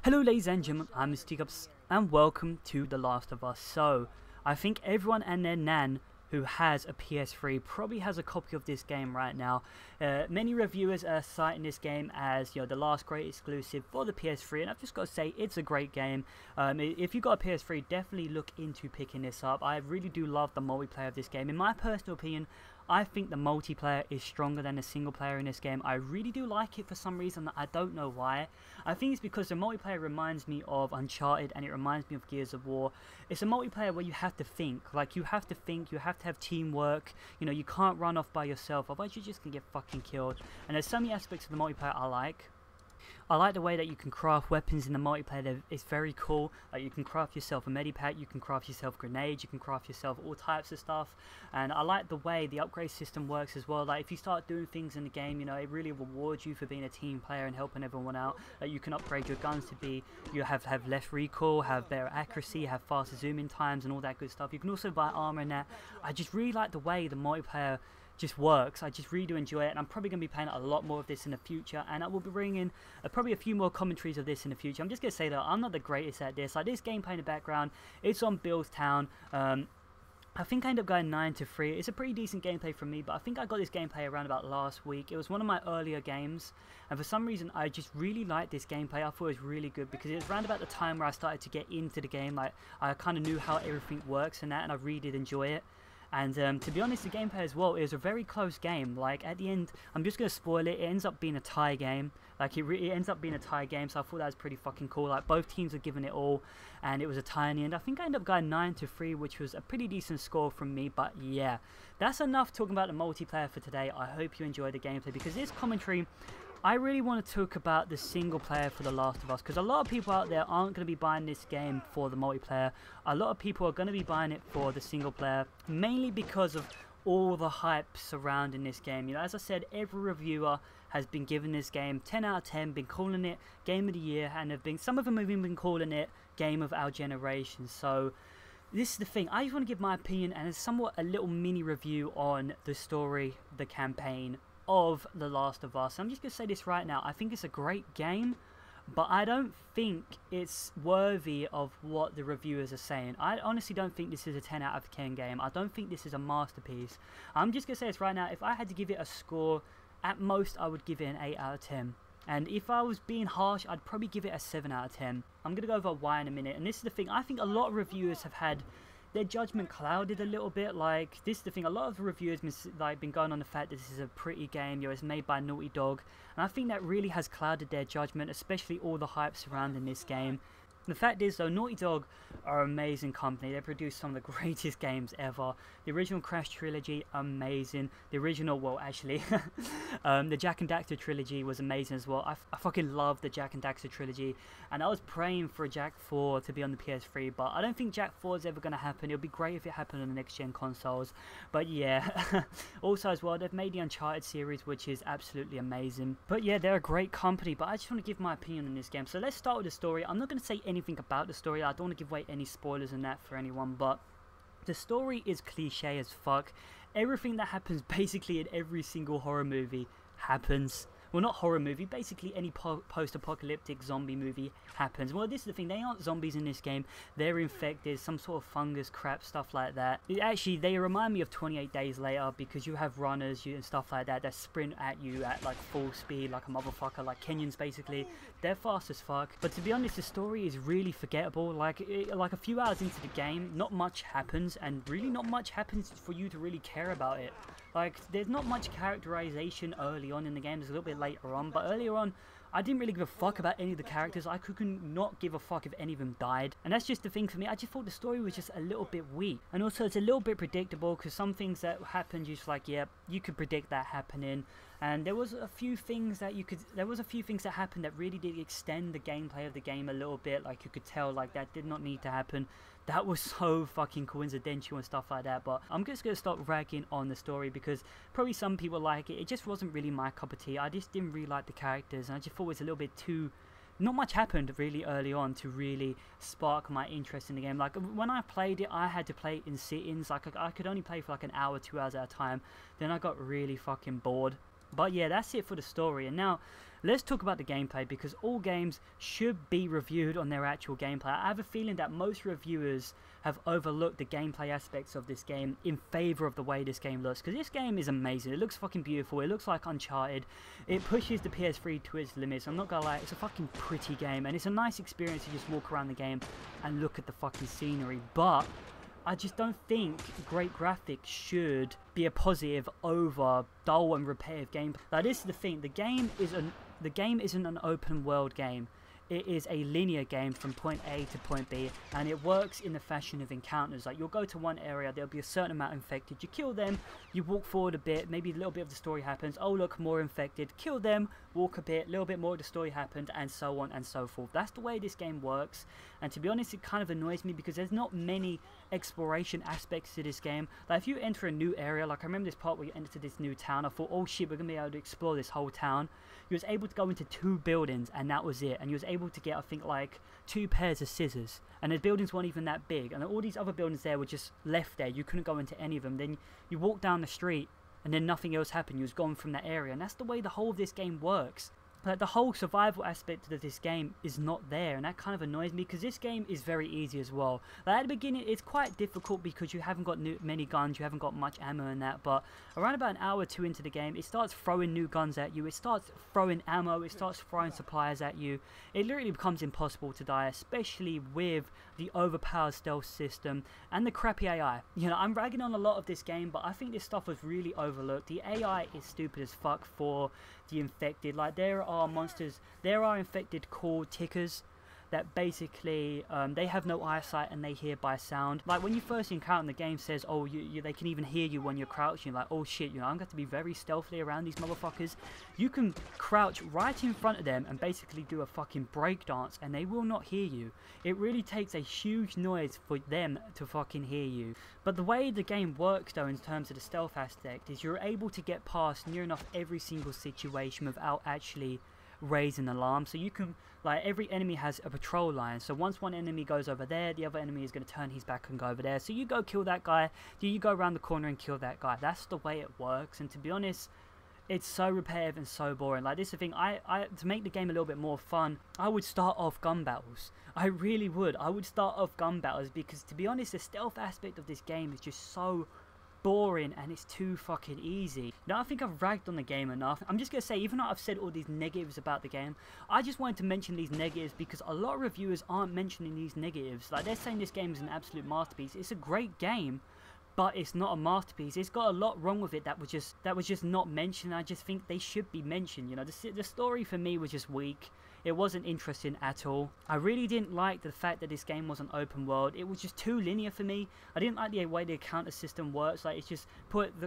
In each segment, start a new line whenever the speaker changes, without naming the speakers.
Hello ladies and gentlemen, I'm Mr. Teacups and welcome to The Last of Us. So, I think everyone and their nan who has a PS3 probably has a copy of this game right now. Many reviewers are citing this game as the last great exclusive for the PS3, and I've just got to say it's a great game. If you've got a PS3, definitely look into picking this up. I really do love the multiplayer of this game. In my personal opinion, I think the multiplayer is stronger than the single player in this game. I really do like it for some reason. I don't know why. I think it's because the multiplayer reminds me of Uncharted and it reminds me of Gears of War. It's a multiplayer where you have to think. Like, you have to think, you have to have teamwork. You can't run off by yourself, otherwise you're just going to get fucking killed. And there's so many aspects of the multiplayer I like. I like the way that you can craft weapons in the multiplayer. It's very cool. Like, you can craft yourself a medipack, you can craft yourself grenades, you can craft yourself all types of stuff. And I like the way the upgrade system works as well. Like, if you start doing things in the game, it really rewards you for being a team player and helping everyone out. Like, you can upgrade your guns to be, you have less recoil, have better accuracy, have faster zoom-in times and all that good stuff. You can also buy armor in that. I just really like the way the multiplayer just works. I just really do enjoy it, and I'm probably going to be playing a lot more of this in the future, and I will be bringing probably a few more commentaries of this in the future. I'm just going to say that I'm not the greatest at this. Like, this gameplay in the background, it's on Bill's Town. I think I ended up going 9-3. It's a pretty decent gameplay from me, but I think I got this gameplay around about last week. It was one of my earlier games, and for some reason I just really liked this gameplay. I thought it was really good because it was around about the time where I started to get into the game. Like, I kind of knew how everything works and that, and I really did enjoy it. And to be honest, the gameplay as well, it was a very close game. Like, at the end, I'm just going to spoil it, it ends up being a tie game. Like, it ends up being a tie game, so I thought that was pretty fucking cool. Like, both teams were giving it all, and it was a tie in the end. I think I ended up going 9-3, which was a pretty decent score from me. But yeah, that's enough talking about the multiplayer for today. I hope you enjoyed the gameplay, because this commentary, I really want to talk about the single player for The Last of Us, because a lot of people out there aren't going to be buying this game for the multiplayer. A lot of people are going to be buying it for the single player, mainly because of all the hype surrounding this game. As I said, every reviewer has been giving this game 10 out of 10, been calling it Game of the Year, and some of them have even been calling it Game of Our Generation. So this is the thing, I just want to give my opinion and a little mini review on the story, the campaign of The Last of Us. I'm just going to say this right now, I think it's a great game, but I don't think it's worthy of what the reviewers are saying. I honestly don't think this is a 10 out of 10 game. I don't think this is a masterpiece. I'm just going to say this right now, if I had to give it a score, at most I would give it an 8 out of 10. And if I was being harsh, I'd probably give it a 7 out of 10. I'm going to go over why in a minute, and this is the thing, I think a lot of reviewers have had their judgment clouded a little bit. Like, this is the thing, a lot of reviewers been going on the fact that this is a pretty game, it's made by Naughty Dog, and I think that really has clouded their judgment, especially all the hype surrounding this game. The fact is, though, Naughty Dog are an amazing company. They produce some of the greatest games ever. The original Crash trilogy, amazing. The original, well, actually, the Jak and Daxter trilogy was amazing as well. I fucking love the Jak and Daxter trilogy, and I was praying for Jak 4 to be on the PS3, but I don't think Jak 4 is ever going to happen. It would be great if it happened on the next-gen consoles, but yeah. Also as well, they've made the Uncharted series, which is absolutely amazing. But yeah, they're a great company, but I just want to give my opinion on this game. So let's start with the story. I'm not going to say anything about the story. I don't want to give away any spoilers in that for anyone, but the story is cliche as fuck. Everything that happens basically in every single horror movie happens. Well, not horror movie, basically any post-apocalyptic zombie movie happens. Well, this is the thing, they aren't zombies in this game, they're infected, some sort of fungus crap, stuff like that. Actually, they remind me of 28 Days Later, because you have runners and stuff like that that sprint at you at like full speed like a motherfucker, like Kenyans basically. They're fast as fuck. But to be honest, the story is really forgettable. Like a few hours into the game, not much happens, and really not much happens for you to really care about it. Like, there's not much characterization early on in the game, there's a little bit later on, but earlier on, I didn't really give a fuck about any of the characters. I could not give a fuck if any of them died. And that's just the thing for me, I just thought the story was just a little bit weak. And also, it's a little bit predictable, because some things that happened, you're just like, yeah, you could predict that happening. And there was a few things that happened that really did extend the gameplay of the game a little bit. Like, you could tell, like, that did not need to happen. That was so fucking coincidental and stuff like that. But I'm just going to stop ragging on the story, because probably some people like it. It just wasn't really my cup of tea. I just didn't really like the characters, and I just thought it was a little bit too... Not much happened really early on to really spark my interest in the game. Like, when I played it, I had to play it in sit-ins. Like, I could only play for like an hour, 2 hours at a time. Then I got really fucking bored. But yeah, that's it for the story. And now, let's talk about the gameplay, because all games should be reviewed on their actual gameplay. I have a feeling that most reviewers have overlooked the gameplay aspects of this game in favor of the way this game looks, because this game is amazing. It looks fucking beautiful. It looks like Uncharted. It pushes the PS3 to its limits. I'm not gonna lie, it's a fucking pretty game, and it's a nice experience to just walk around the game and look at the fucking scenery, but I just don't think great graphics should be a positive over dull and repetitive gameplay. Like, this is the thing, the game isn't an open world game. It is a linear game from point A to point B, and it works in the fashion of encounters. Like, you'll go to one area, there'll be a certain amount infected, you kill them, you walk forward a bit, maybe a little bit of the story happens, oh look, more infected, kill them, walk a bit, a little bit more of the story happened, and so on and so forth. That's the way this game works, and to be honest, it kind of annoys me because there's not many exploration aspects to this game. Like, if you enter a new area, like I remember this part where you enter this new town, I thought, oh shit, we're gonna be able to explore this whole town. You was able to go into 2 buildings, and that was it, and you was able to get, I think, like 2 pairs of scissors, and the buildings weren't even that big, and all these other buildings there were just left there. You couldn't go into any of them. Then you walk down the street and then nothing else happened. You was gone from that area, and that's the way the whole of this game works. Like, the whole survival aspect of this game is not there, and that kind of annoys me, because this game is very easy as well. Like, at the beginning it's quite difficult because you haven't got many guns, you haven't got much ammo in that, but around about an hour or 2 into the game, it starts throwing new guns at you, it starts throwing ammo, it starts throwing supplies at you. It literally becomes impossible to die, especially with the overpowered stealth system and the crappy AI. You know, I'm ragging on a lot of this game, but I think this stuff was really overlooked. The AI is stupid as fuck for the infected. Like, there are monsters, there are infected called tickers that basically they have no eyesight and they hear by sound. Like, when you first encounter, the game says, oh, they can even hear you when you're crouching. Like, oh shit, you know, I'm going to be very stealthily around these motherfuckers. You can crouch right in front of them and basically do a fucking breakdance, and they will not hear you. It really takes a huge noise for them to fucking hear you. But the way the game works, though, in terms of the stealth aspect, is you're able to get past near enough every single situation without actually raise an alarm. So you can, like, every enemy has a patrol line, so once one enemy goes over there, the other enemy is going to turn his back and go over there, so you go kill that guy, then you go around the corner and kill that guy. That's the way it works, and to be honest, it's so repetitive and so boring. Like, this is the thing, to make the game a little bit more fun, I would start off gun battles. I really would. I would start off gun battles, because to be honest, the stealth aspect of this game is just so boring, and it's too fucking easy. Now, I think I've ragged on the game enough. I'm just gonna say, even though I've said all these negatives about the game, I just wanted to mention these negatives because a lot of reviewers aren't mentioning these negatives. Like, they're saying this game is an absolute masterpiece. It's a great game, but it's not a masterpiece. It's got a lot wrong with it that was just not mentioned. I just think they should be mentioned. You know, the story for me was just weak. It wasn't interesting at all. I really didn't like the fact that this game wasn't open world. It was just too linear for me. I didn't like the way the counter system works. Like, it's just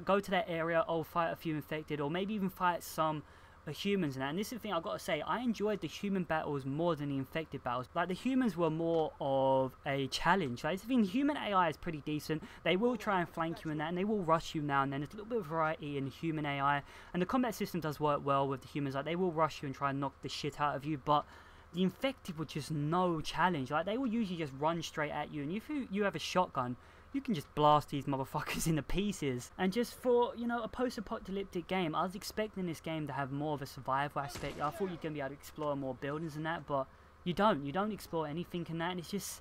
go to that area, oh, fight a few infected, or maybe even fight some humans and that. And this is the thing I've got to say, I enjoyed the human battles more than the infected battles. Like, the humans were more of a challenge. Like, the thing, human AI is pretty decent. They will try and flank you in that, and they will rush you now and then. There's a little bit of variety in human AI, and the combat system does work well with the humans. Like, they will rush you and try and knock the shit out of you, but the infected were just no challenge. Like, they will usually just run straight at you, and if you have a shotgun, you can just blast these motherfuckers into pieces. And just for, you know, a post-apocalyptic game, I was expecting this game to have more of a survival aspect. I thought you're going to be able to explore more buildings and that, but you don't explore anything in that, and it's just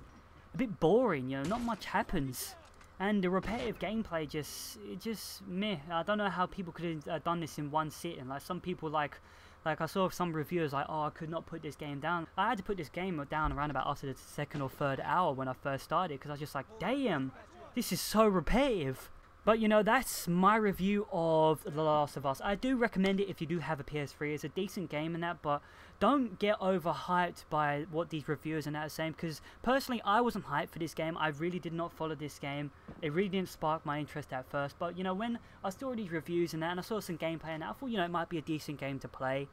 a bit boring, you know, not much happens. And the repetitive gameplay just meh. I don't know how people could have done this in one sitting. Like, some people, like I saw some reviewers like, oh, I could not put this game down. I had to put this game down around about after the 2nd or 3rd hour when I first started, because I was just like, damn, this is so repetitive. But, you know, that's my review of The Last of Us. I do recommend it if you do have a PS3. It's a decent game and that, but don't get overhyped by what these reviewers and that are saying, because personally, I wasn't hyped for this game. I really did not follow this game. It really didn't spark my interest at first, but, you know, when I saw these reviews and that, and I saw some gameplay and that, I thought, you know, it might be a decent game to play.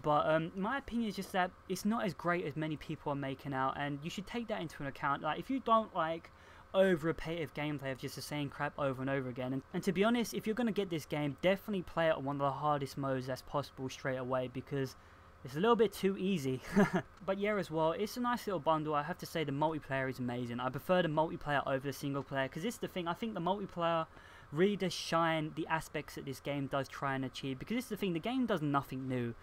But my opinion is just that it's not as great as many people are making out, and you should take that into an account. Like, if you don't like over repetitive gameplay of just the same crap over and over again, and to be honest, if you're going to get this game, definitely play it on one of the hardest modes that's possible straight away, because it's a little bit too easy. But yeah, as well, it's a nice little bundle. I have to say the multiplayer is amazing. I prefer the multiplayer over the single player, because this is the thing, I think the multiplayer really does shine the aspects that this game does try and achieve, because this is the thing, the game does nothing new.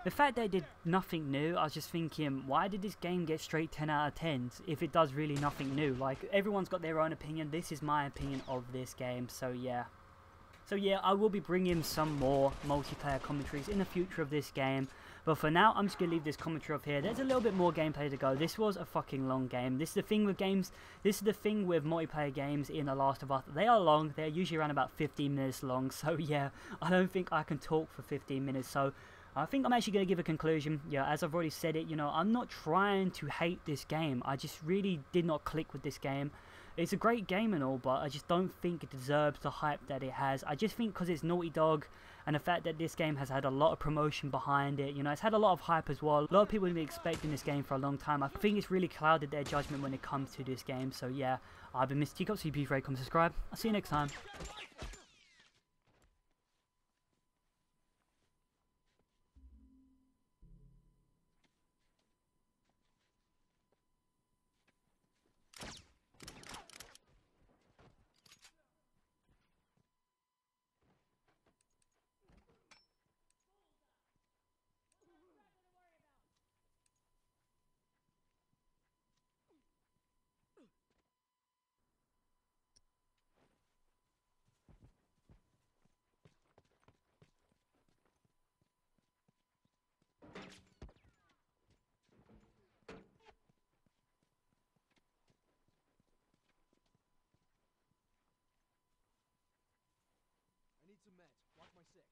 The fact they did nothing new, I was just thinking, why did this game get straight 10 out of 10s if it does really nothing new? Like, everyone's got their own opinion. This is my opinion of this game, so yeah. So yeah, I will be bringing some more multiplayer commentaries in the future of this game. But for now, I'm just going to leave this commentary off here. There's a little bit more gameplay to go. This was a fucking long game. This is the thing with games. This is the thing with multiplayer games in The Last of Us. They are long. They're usually around about 15 minutes long. So yeah, I don't think I can talk for 15 minutes. So I think I'm actually going to give a conclusion. Yeah, as I've already said it, you know, I'm not trying to hate this game. I just really did not click with this game. It's a great game and all, but I just don't think it deserves the hype that it has. I just think because it's Naughty Dog, and the fact that this game has had a lot of promotion behind it, you know, it's had a lot of hype as well. A lot of people have been expecting this game for a long time. I think it's really clouded their judgment when it comes to this game. So yeah, I've been Mr. Teacup, so please rate, comment, subscribe. I'll see you next time.
I need some meds. Watch my six.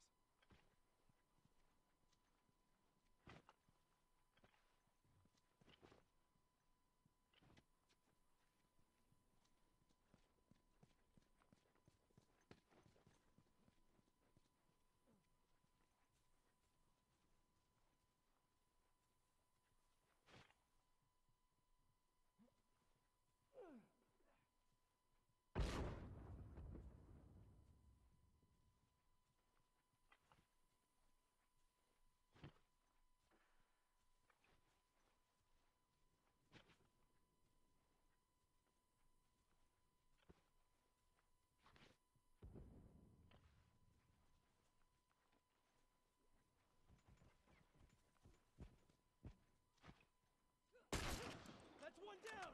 That's one down!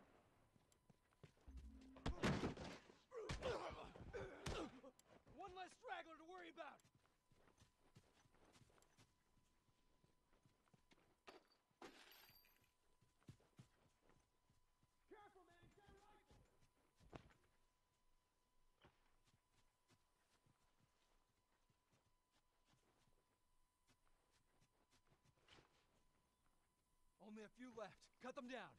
One less straggler to worry about! Careful, man! He's got a rifle! Only a few left. Cut them down.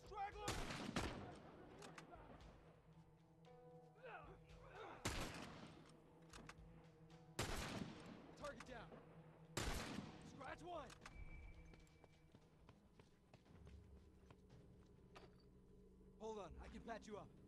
Straggler! Target down. Scratch one. Hold on, I can patch you up.